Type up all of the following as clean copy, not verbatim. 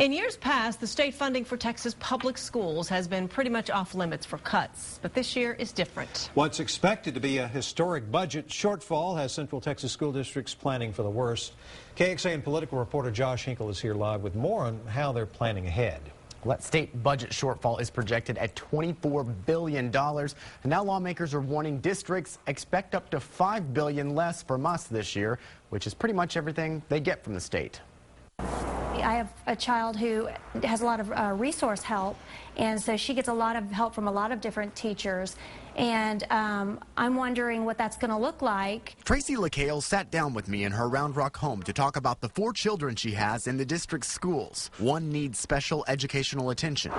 In years past, the state funding for Texas public schools has been pretty much off limits for cuts, but this year is different. What's expected to be a historic budget shortfall has Central Texas school districts planning for the worst. KXAN political reporter Josh Hinkle is here live with more on how they're planning ahead. Well, that state budget shortfall is projected at $24 billion. And now lawmakers are warning districts expect up to $5 billion less from us this year, which is pretty much everything they get from the state. I have a child who has a lot of resource help, and so she gets a lot of help from a lot of different teachers, and I'm wondering what that's going to look like. Tracy LaCale sat down with me in her Round Rock home to talk about the 4 children she has in the district's schools. One needs special educational attention.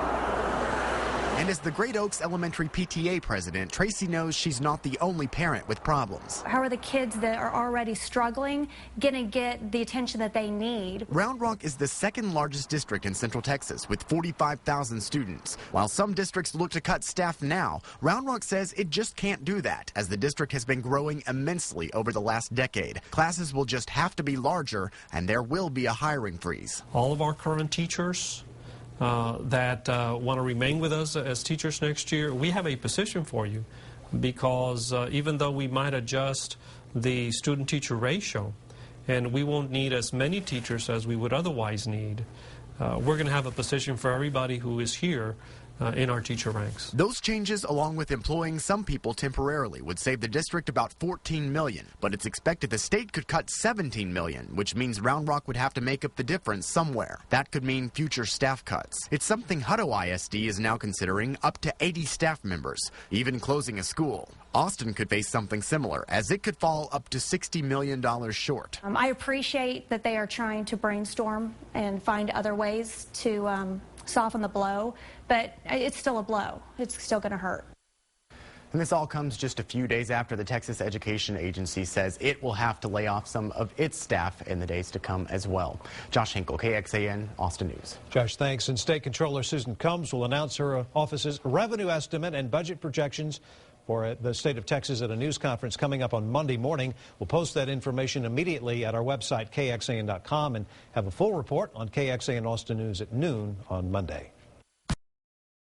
And as the Great Oaks Elementary PTA president, Tracy knows she's not the only parent with problems. How are the kids that are already struggling going to get the attention that they need? Round Rock is the second largest district in Central Texas with 45,000 students. While some districts look to cut staff now, Round Rock says it just can't do that, as the district has been growing immensely over the last decade. Classes will just have to be larger, and there will be a hiring freeze. All of our current teachers that want to remain with us as teachers next year, we have a position for you, because even though we might adjust the student-teacher ratio and we won't need as many teachers as we would otherwise need, we're going to have a position for everybody who is here in our teacher ranks. Those changes, along with employing some people temporarily, would save the district about $14 million, but it's expected the state could cut $17 million, which means Round Rock would have to make up the difference somewhere. That could mean future staff cuts. It's something Hutto ISD is now considering, up to 80 staff members, even closing a school. Austin could face something similar, as it could fall up to $60 million short. I appreciate that they are trying to brainstorm and find other ways to soften the blow, but it's still a blow. It's still going to hurt. And this all comes just a few days after the Texas Education Agency says it will have to lay off some of its staff in the days to come as well. Josh Hinkle, KXAN, Austin News. Josh, thanks. And State Controller Susan Combs will announce her office's revenue estimate and budget projections for the state of Texas at a news conference coming up on Monday morning. We'll post that information immediately at our website, KXAN.com, and have a full report on KXAN Austin News at noon on Monday.